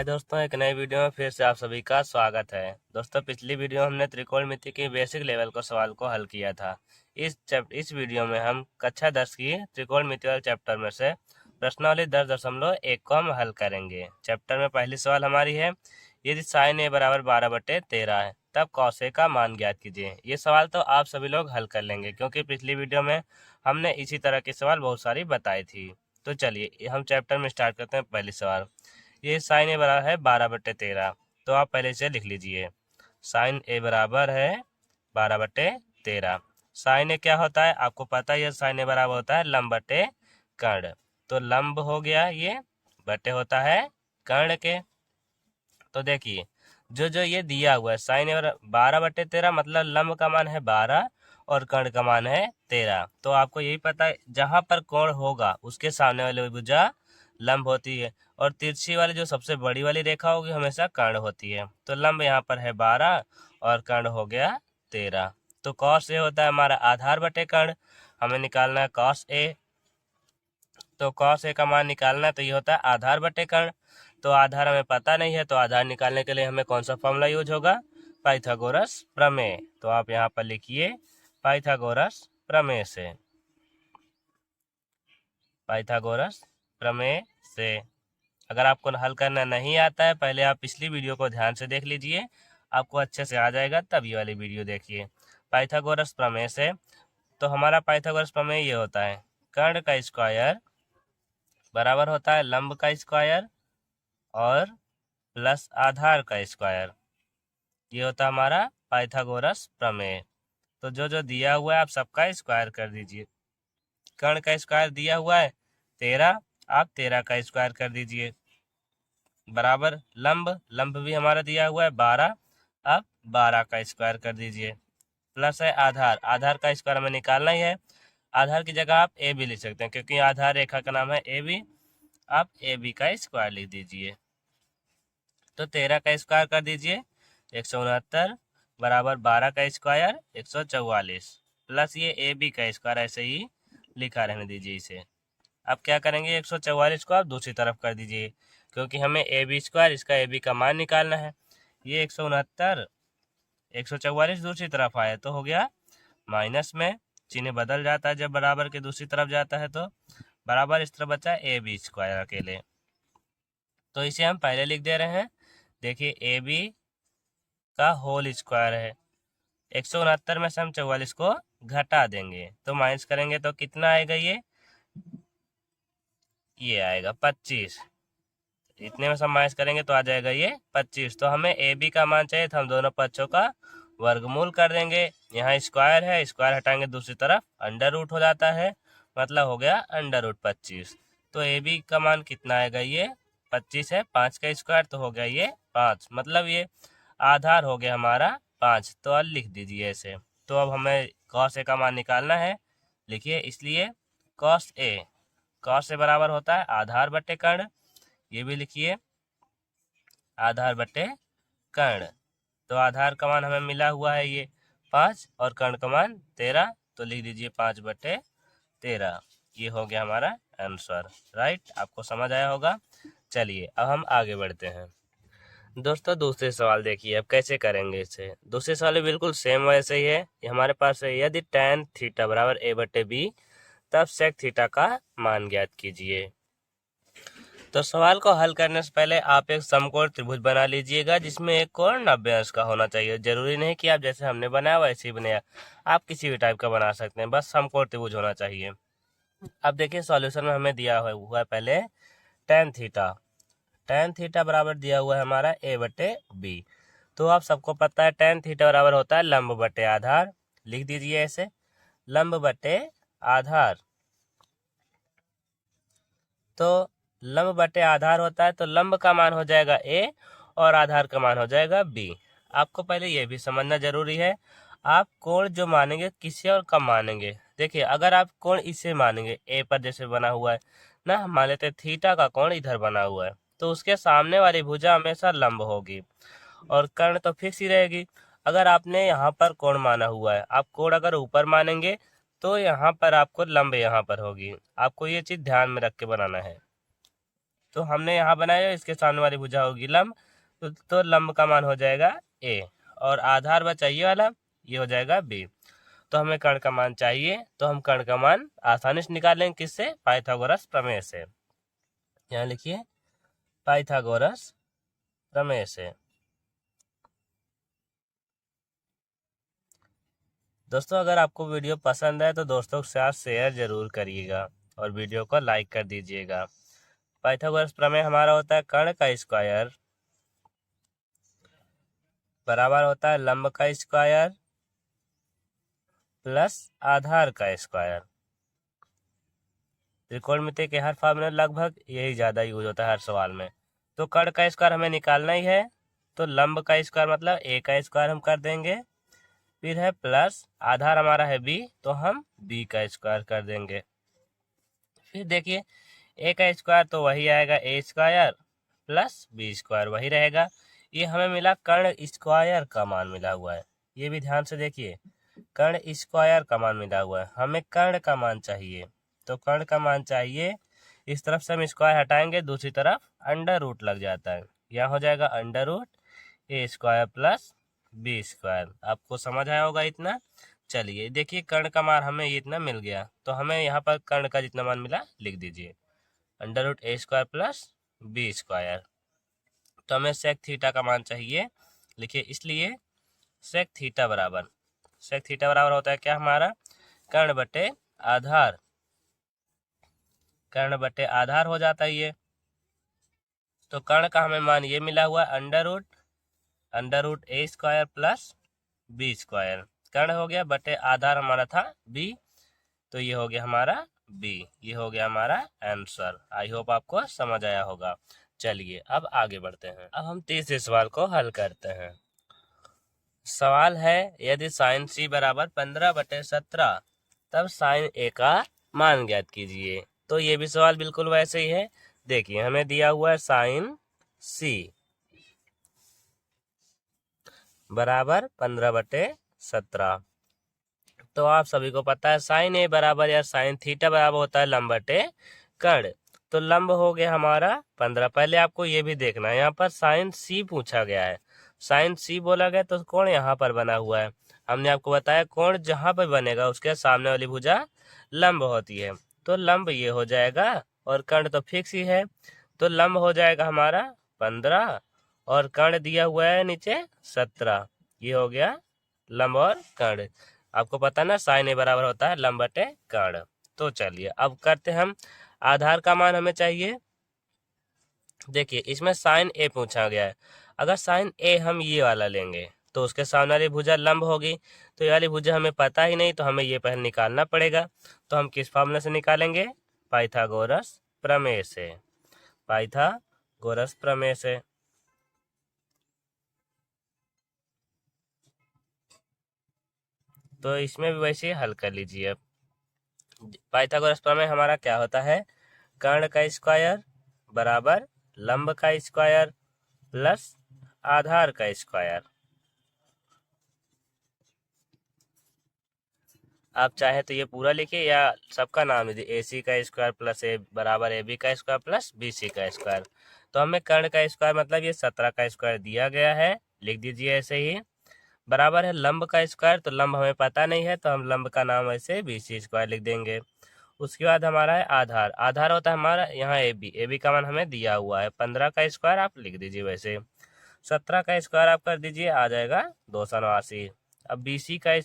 हाय दोस्तों, एक नई वीडियो में फिर से आप सभी का स्वागत है। दोस्तों, पिछली वीडियो हमने त्रिकोणमिति के बेसिक लेवल को सवाल को हल किया था। इस वीडियो में हम कक्षा 10 की त्रिकोणमिति वाले चैप्टर में से प्रश्नावली 10.1 को हम हल करेंगे। चैप्टर में पहली सवाल हमारी है, यदि साइन ए बराबर 12/13 है तब कॉस ए का मान ज्ञात कीजिए। ये सवाल तो आप सभी लोग हल कर लेंगे क्योंकि पिछली वीडियो में हमने इसी तरह के सवाल बहुत सारी बताई थी। तो चलिए हम चैप्टर में स्टार्ट करते हैं। पहली सवाल, ये साइन ए बराबर है 12/13, तो आप पहले से लिख लीजिए। साइन ए बराबर है 12/13। साइन ए क्या होता है आपको पता है, साइन ए बराबर होता है लंब बटे कर्ण। तो लंब हो गया, ये बटे होता है कर्ण के। तो देखिए जो ये दिया हुआ है साइन ए 12/13 मतलब लंब का मान है 12 और कर्ण का मान है 13। तो आपको यही पता है जहां पर कोण होगा उसके सामने वाली भुजा लंब होती है और तिरछी वाली जो सबसे बड़ी वाली रेखा होगी हमेशा कर्ण होती है। तो लंब यहाँ पर है 12 और कर्ण हो गया 13। तो कॉस ए होता है हमारा आधार बटे कर्ण, हमें निकालना है कॉस ए। तो कॉस ए का मान निकालना है तो ये होता है आधार बटे कर्ण। तो आधार हमें पता नहीं है, तो आधार निकालने के लिए हमें कौन सा फॉर्मूला यूज होगा, पाइथागोरस प्रमेय। तो आप यहाँ पर लिखिए पाइथागोरस प्रमेय से, पाइथागोरस प्रमेय से। अगर आपको हल करना नहीं आता है, पहले आप पिछली वीडियो को ध्यान से देख लीजिए, आपको अच्छे से आ जाएगा, तब ये वाली वीडियो देखिए। पाइथागोरस प्रमेय से, तो हमारा पाइथागोरस प्रमेय ये होता है, कर्ण का स्क्वायर बराबर होता है लंब का स्क्वायर और प्लस आधार का स्क्वायर। ये होता है हमारा पाइथागोरस प्रमेय। तो जो दिया हुआ है आप सबका स्क्वायर कर दीजिए। कर्ण का स्क्वायर दिया हुआ है 13, आप 13 का स्क्वायर कर दीजिए बराबर लंब भी हमारा दिया हुआ है 12, अब 12 का स्क्वायर कर दीजिए। प्लस है आधार का स्क्वायर हमें निकालना ही है। आधार की जगह आप ए भी लिख सकते हैं क्योंकि आधार रेखा का नाम है ए बी, आप ए बी का स्क्वायर लिख दीजिए। तो 13 का स्क्वायर कर दीजिए 169 बराबर 12 का स्क्वायर 144 प्लस ये ए बी का स्क्वायर ऐसे ही लिखा रहने दीजिए इसे। अब क्या करेंगे 144 को आप दूसरी तरफ कर दीजिए क्योंकि हमें ए बी स्क्वायर इसका ए बी का मान निकालना है। ये 169 144 दूसरी तरफ आया तो हो गया माइनस में, चिन्ह बदल जाता है जब बराबर के दूसरी तरफ जाता है। तो बराबर इस तरफ बचा ए बी स्क्वायर अकेले, तो इसे हम पहले लिख दे रहे हैं। देखिए ए बी का होल स्क्वायर है, 169 में से हम 44 को घटा देंगे तो माइनस करेंगे तो कितना आएगा, ये आएगा 25। इतने में सब माइनस करेंगे तो आ जाएगा ये 25। तो हमें ए बी का मान चाहिए था, हम दोनों पक्षों का वर्गमूल कर देंगे। यहाँ स्क्वायर है, स्क्वायर हटाएंगे दूसरी तरफ अंडर रूट हो जाता है, मतलब हो गया अंडर रूट 25। तो ए बी का मान कितना आएगा, ये 25 है, 5 का स्क्वायर तो हो गया ये 5, मतलब ये आधार हो गया हमारा 5। तो अब लिख दीजिए ऐसे। तो अब हमें कॉस ए का मान निकालना है, लिखिए इसलिए कॉस ए बराबर होता है आधार बटे कर्ण, ये भी लिखिए आधार बटे कर्ण। तो आधार का मान हमें मिला हुआ है ये 5 और कर्ण का मान 13, तो लिख दीजिए 5/13। ये हो गया हमारा आंसर। राइट, आपको समझ आया होगा। चलिए अब हम आगे बढ़ते हैं। दोस्तों दूसरे सवाल देखिए अब कैसे करेंगे इसे। दूसरे सवाल भी बिल्कुल सेम वैसे ही है। ये हमारे पास है, यदि tan थीटा बराबर a/b तब sec थीटा का मान ज्ञात कीजिए। तो सवाल को हल करने से पहले आप एक समकोण त्रिभुज बना लीजिएगा जिसमें एक कोण 90 अंश का होना चाहिए। जरूरी नहीं कि आप जैसे हमने बनाया वैसे ही बनाया, आप किसी भी टाइप का बना सकते हैं, बस समकोण त्रिभुज होना चाहिए। अब देखिए सॉल्यूशन में हमें दिया हुआ है पहले tan थीटा बराबर दिया हुआ है हमारा a/b। तो आप सबको पता है tan थीटा बराबर होता है लंब बटे आधार, लिख दीजिए ऐसे लंब बटे आधार। तो लंब बटे आधार होता है तो लंब का मान हो जाएगा a और आधार का मान हो जाएगा b। आपको पहले ये भी समझना जरूरी है, आप कोण जो मानेंगे किसी और कम मानेंगे। देखिए अगर आप कोण इसे मानेंगे a पर जैसे बना हुआ है ना, हम मान लेते हैं थीटा का कोण इधर बना हुआ है, तो उसके सामने वाली भुजा हमेशा लंब होगी और कर्ण तो फिक्स ही रहेगी। अगर आपने यहाँ पर कोण माना हुआ है, आप कोण अगर ऊपर मानेंगे तो यहाँ पर आपको लंब यहाँ पर होगी। आपको ये चीज ध्यान में रख के बनाना है। तो हमने यहाँ बनाया, इसके सामने वाली भुजा होगी लंब, तो लंब का मान हो जाएगा ए, और आधार बचा ये वाला, ये हो जाएगा बी। तो हमें कर्ण का मान चाहिए, तो हम कर्ण का मान आसानी से निकालेंगे किससे? पाइथागोरस प्रमेय से। यहाँ लिखिए पाइथागोरस प्रमेय से। दोस्तों अगर आपको वीडियो पसंद है तो दोस्तों के साथ शेयर जरूर करिएगा और वीडियो को लाइक कर दीजिएगा। पाइथागोरस प्रमेय हमारा होता है कर्ण का स्क्वायर बराबर होता है लंब का स्क्वायर प्लस आधार का स्क्वायर। त्रिकोणमिति के हर फॉर्मूले लगभग यही ज़्यादा यूज होता है हर सवाल में। तो कर्ण का स्क्वायर हमें निकालना ही है, तो लंब का स्क्वायर मतलब ए का स्क्वायर हम कर देंगे, फिर है प्लस आधार हमारा है बी, तो हम बी का स्क्वायर कर देंगे। फिर देखिए ए का स्क्वायर तो वही आएगा ए स्क्वायर प्लस बी स्क्वायर वही रहेगा। ये हमें मिला कर्ण स्क्वायर का मान मिला हुआ है, ये भी ध्यान से देखिए, कर्ण स्क्वायर का मान मिला हुआ है। हमें कर्ण का मान चाहिए, तो कर्ण का मान चाहिए, इस तरफ से हम स्क्वायर हटाएंगे, दूसरी तरफ अंडर रूट लग जाता है, यहाँ हो जाएगा अंडर रूट ए स्क्वायर प्लस बी स्क्वायर। आपको समझ आया होगा इतना। चलिए देखिए कर्ण का मान हमें ये इतना मिल गया, तो हमें यहाँ पर कर्ण का जितना मान मिला लिख दीजिए, अंडर रूट ए स्क्वायर प्लस बी स्क्वायर। तो हमें सेक थीटा का मान चाहिए, लिखिए इसलिए सेक थीटा बराबर होता है क्या हमारा? कर्ण बटे आधार, कर्ण बटे आधार हो जाता है ये। तो कर्ण का हमें मान ये मिला हुआ अंडर रूट ए स्क्वायर प्लस बी स्क्वायर। कर्ण हो गया बटे आधार हमारा था बी, तो ये हो गया हमारा बी, ये हो गया हमारा आंसर। आई होप आपको समझ आया होगा। चलिए अब आगे बढ़ते हैं। अब हम तीसरे सवाल को हल करते हैं। सवाल है यदि साइन सी बराबर 15/17 तब साइन ए का मान ज्ञात कीजिए। तो ये भी सवाल बिल्कुल वैसे ही है। देखिए हमें दिया हुआ है साइन सी बराबर 15/17। तो आप सभी को पता है साइन ए बराबर या साइन थीटा बराबर होता है लंब बटे कर्ण। तो लंब हो गया हमारा 15। पहले आपको ये भी देखना है, यहाँ पर साइन सी पूछा गया है, साइन सी बोला गया तो कोण यहाँ पर बना हुआ है। हमने आपको बताया कोण जहाँ पर बनेगा उसके सामने वाली भुजा लंब होती है, तो लंब ये हो जाएगा और कर्ण तो फिक्स ही है, तो लंब हो जाएगा हमारा 15 और कर्ण दिया हुआ है नीचे 17। ये हो गया लंब और कर्ण। आपको पता ना साइन ए बराबर होता है लंब बटे कर्ण। तो चलिए अब करते हम, आधार का मान हमें चाहिए। देखिए इसमें साइन ए पूछा गया है, अगर साइन ए हम ये वाला लेंगे तो उसके सामने वाली भुजा लंब होगी, तो ये वाली भुजा हमें पता ही नहीं, तो हमें ये पहले निकालना पड़ेगा। तो हम किस फॉर्मूले से निकालेंगे? पाइथागोरस प्रमेय से, पाइथागोरस प्रमेय से। तो इसमें भी वैसे ही हल कर लीजिए। अब पाइथागोरस प्रमेय हमारा क्या होता है? कर्ण का स्क्वायर बराबर लंब का स्क्वायर प्लस आधार का स्क्वायर। आप चाहे तो ये पूरा लिखिए या सबका नाम लीजिए, ए सी का स्क्वायर प्लस ए बराबर ए बी का स्क्वायर प्लस बी सी का स्क्वायर। तो हमें कर्ण का स्क्वायर मतलब ये 17 का स्क्वायर दिया गया है, लिख दीजिए ऐसे ही। बराबर है लंब का स्क्वायर, तो लंब हमें पता नहीं है, तो हम लंब का नाम ऐसे बी सी स्क्वायर लिख देंगे। उसके बाद हमारा है आधार, आधार होता है हमारा यहाँ ए बी का मान हमें दिया हुआ है 15 का स्क्वायर, आप लिख दीजिए वैसे। 17 का स्क्वायर आप कर दीजिए, आ जाएगा 289। अब बी सी का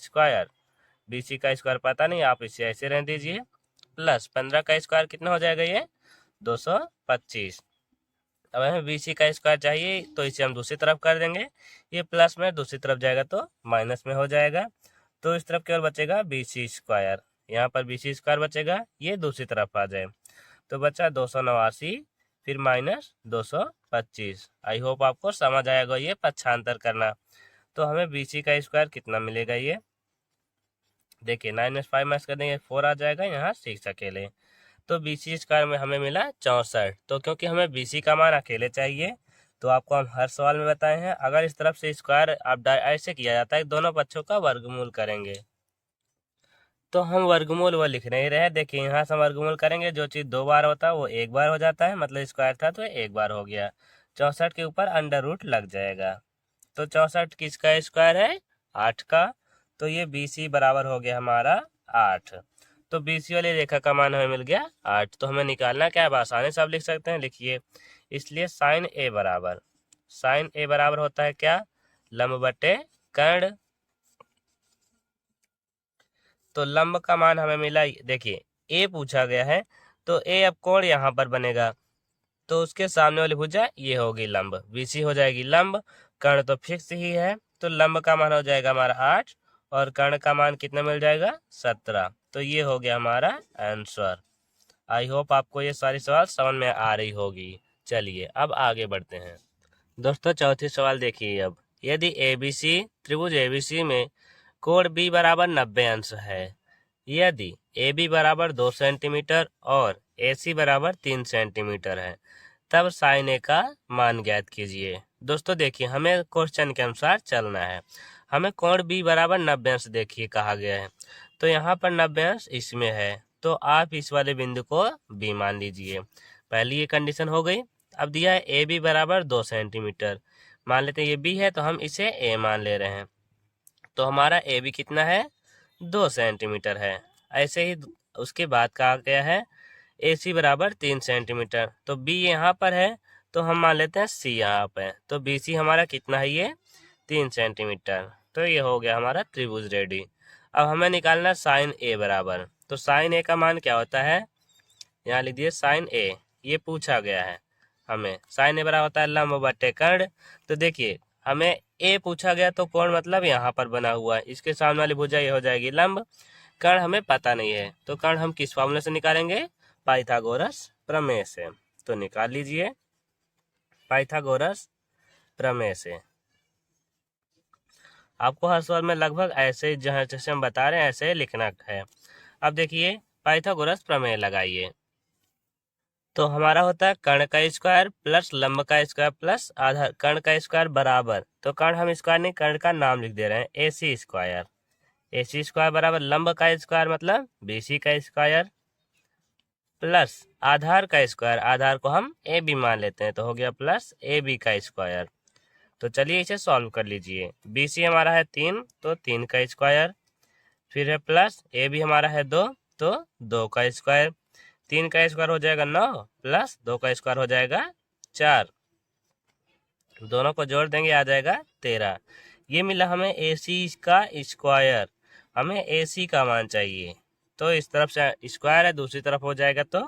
स्क्वायर पता नहीं, आप इसे ऐसे रहने दीजिए, प्लस 15 का स्क्वायर कितना हो जाएगा ये 225। अब हमें बी सी का स्क्वायर चाहिए, तो इसे हम दूसरी तरफ कर देंगे, ये प्लस में दूसरी तरफ जाएगा तो माइनस में हो जाएगा, तो इस तरफ केवल बचेगा बी सी स्क्वायर, यहाँ पर बी सी स्क्वायर बचेगा, ये दूसरी तरफ आ जाए, तो बचा 289 फिर माइनस 225। आई होप आपको समझ आएगा ये पक्षांतर करना। तो हमें बी सी का स्क्वायर कितना मिलेगा, ये देखिए 9 में 5 माइनस कर देंगे 4 आ जाएगा, यहाँ 6 अकेले, तो बी सी स्क्वायर में हमें मिला 64। तो क्योंकि हमें बी सी का मान अकेले चाहिए, तो आपको हम हर सवाल में बताए हैं, अगर इस तरफ से स्क्वायर आप ऐसे किया जाता है दोनों पक्षों का वर्गमूल करेंगे, तो हम वर्गमूल वो लिख नहीं रहे। देखिए यहाँ से हम वर्गमूल करेंगे, जो चीज़ 2 बार होता है वो 1 बार हो जाता है, मतलब स्क्वायर था तो 1 बार हो गया। 64 के ऊपर अंडर रूट लग जाएगा। तो 64 किसका स्क्वायर है? 8 का। तो ये BC बराबर हो गया हमारा 8। तो BC वाली रेखा का मान हमें मिल गया 8। तो हमें निकालना क्या है? आसानी से आप लिख सकते हैं, लिखिए। इसलिए साइन ए बराबर होता है क्या? लंब बटे कर्ण। तो लंब का मान हमें मिला, देखिए ए पूछा गया है, तो ए अब कोण यहाँ पर बनेगा, तो उसके सामने वाली भुजा ये होगी लंब, BC हो जाएगी लंब। कर्ण तो फिक्स ही है, तो लंब का मान हो जाएगा हमारा 8 और कर्ण का मान कितना मिल जाएगा? 17। तो ये हो गया हमारा आंसर। आई होप आपको ये सारी सवाल समझ में आ रही होगी। चलिए अब आगे बढ़ते हैं। दोस्तों चौथी सवाल देखिए। अब यदि ABC त्रिभुज ABC में कोण B बराबर 90 अंश है, यदि AB बराबर 2 सेंटीमीटर और AC बराबर 3 सेंटीमीटर है, तब साइन ए का मान ज्ञात कीजिए। दोस्तों देखिए हमें क्वेश्चन के अनुसार चलना है। हमें कोण B बराबर 90 अंश देखिए कहा गया है, तो यहाँ पर 90 अंश इसमें है, तो आप इस वाले बिंदु को B मान लीजिए। पहली ये कंडीशन हो गई। अब दिया है AB बराबर 2 सेंटीमीटर, मान लेते हैं ये B है तो हम इसे A मान ले रहे हैं। तो हमारा AB कितना है? 2 सेंटीमीटर है। ऐसे ही उसके बाद कहा गया है AC बराबर 3 सेंटीमीटर, तो B यहाँ पर है तो हम मान लेते हैं C यहाँ पे, तो BC हमारा कितना है? ये 3 सेंटीमीटर। तो ये हो गया हमारा त्रिभुज रेडी। अब हमें निकालना साइन A बराबर, तो साइन A का मान क्या होता है? यहाँ लिख दिए साइन A, ये पूछा गया है हमें। साइन A बराबर होता है लंब बटे कर्ण। तो देखिए हमें A पूछा गया तो कोण मतलब यहाँ पर बना हुआ है, इसके सामने वाली भुजा ये हो जाएगी लंब। कर्ण हमें पता नहीं है, तो कर्ण हम किस फॉर्मूले से निकालेंगे? पाइथागोरस प्रमेय से। तो निकाल लीजिए पाइथागोरस प्रमेय से। आपको हर सवाल में लगभग ऐसे जहाँ जैसे हम बता रहे हैं ऐसे लिखना है। अब देखिए पाइथागोरस प्रमेय लगाइए, तो हमारा होता है कर्ण का स्क्वायर प्लस लंब का स्क्वायर प्लस आधा कर्ण का स्क्वायर बराबर, तो कर्ण हम स्क्वायर नहीं कर्ण का नाम लिख दे रहे हैं, AC स्क्वायर। AC स्क्वायर बराबर लंब का स्क्वायर मतलब BC का स्क्वायर प्लस आधार का स्क्वायर, आधार को हम AB मान लेते हैं, तो हो गया प्लस AB का स्क्वायर। तो चलिए इसे सॉल्व कर लीजिए। BC हमारा है 3, तो 3 का स्क्वायर, फिर है प्लस AB हमारा है 2, तो 2 का स्क्वायर। 3 का स्क्वायर हो जाएगा 9 प्लस 2 का स्क्वायर हो जाएगा 4, दोनों को जोड़ देंगे आ जाएगा 13। ये मिला हमें AC का स्क्वायर, हमें AC का मान चाहिए, तो इस तरफ से स्क्वायर है दूसरी तरफ हो जाएगा तो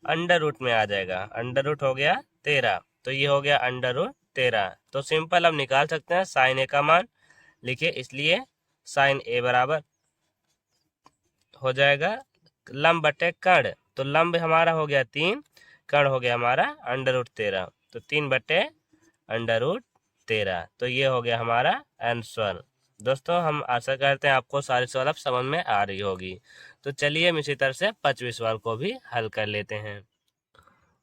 अंडर रूट में आ जाएगा, अंडर रूट हो गया 13, तो ये हो गया अंडर रूट 13। तो सिंपल अब निकाल सकते हैं साइन A का मान, लिखिए इसलिए साइन A बराबर हो जाएगा लंब बटे कर्ण, तो लंब हमारा हो गया 3, कर्ण हो गया हमारा अंडर रूट 13, तो 3 बटे अंडर रूट 13। तो ये हो गया हमारा आंसर। दोस्तों हम आशा करते हैं आपको सारी सवाल अब समझ में आ रही होगी। तो चलिए हम इसी तरह से 25वें सवाल को भी हल कर लेते हैं।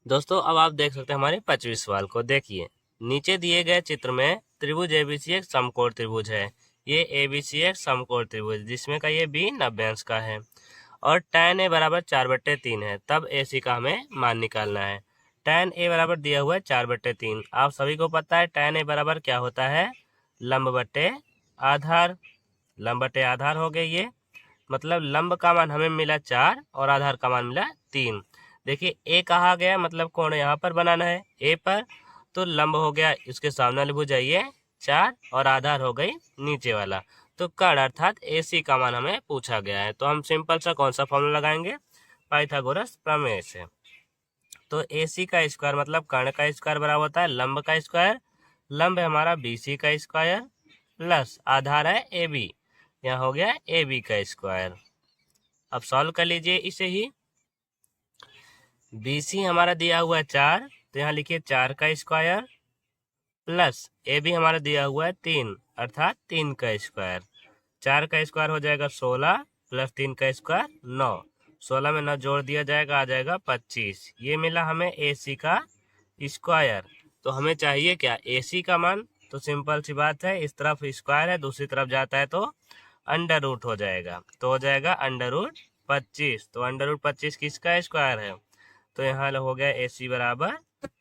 दोस्तों अब आप देख सकते हैं हमारे 25वें सवाल को। देखिए नीचे दिए गए चित्र में त्रिभुज ABC एक समकोण त्रिभुज है। ये ABC एक समकोण त्रिभुज जिसमें का ये B 90 अंश का है और tan A बराबर 4/3 है, तब AC का हमें मान निकालना है। tan A बराबर दिया हुआ है 4/3। आप सभी को पता है tan A बराबर क्या होता है? लंब बटे आधार। लंब बटे आधार हो गई ये, मतलब लंब का मान हमें मिला 4 और आधार का मान मिला 3। देखिए A कहा गया मतलब कोण यहाँ पर बनाना है A पर, तो लंब हो गया इसके सामने वाली भुजा ये 4 और आधार हो गई नीचे वाला, तो कर्ण अर्थात AC का मान हमें पूछा गया है। तो हम सिंपल सा कौन सा फॉर्मूला लगाएंगे? पाइथागोरस प्रमेय से। तो AC का स्क्वायर मतलब कर्ण का स्क्वायर बराबर होता है लंब का स्क्वायर, लंब है हमारा BC का स्क्वायर प्लस आधार है AB, यहाँ हो गया AB का स्क्वायर। अब सॉल्व कर लीजिए इसे ही। BC हमारा दिया हुआ है 4, तो यहाँ लिखिए 4 का स्क्वायर प्लस AB हमारा दिया हुआ है 3 अर्थात 3 का स्क्वायर। 4 का स्क्वायर हो जाएगा 16 प्लस 3 का स्क्वायर 9, 16 में 9 जोड़ दिया जाएगा आ जाएगा 25। ये मिला हमें AC का स्क्वायर। तो हमें चाहिए क्या? AC का मान। तो सिंपल सी बात है, इस तरफ स्क्वायर है दूसरी तरफ जाता है तो अंडर रूट हो जाएगा, तो हो जाएगा अंडर रूट 25। तो अंडर रूट 25 किसका स्क्वायर है, तो यहाँ हो गया AC बराबर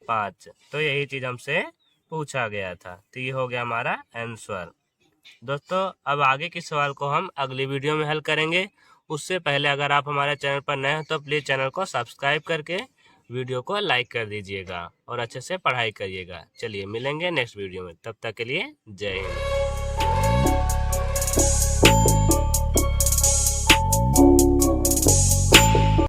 5। तो यही चीज हमसे पूछा गया था, तो ये हो गया हमारा आंसर। दोस्तों अब आगे के सवाल को हम अगली वीडियो में हल करेंगे। उससे पहले अगर आप हमारे चैनल पर नए हो तो प्लीज़ चैनल को सब्सक्राइब करके वीडियो को लाइक कर दीजिएगा और अच्छे से पढ़ाई करिएगा। चलिए मिलेंगे नेक्स्ट वीडियो में, तब तक के लिए जय हिंद।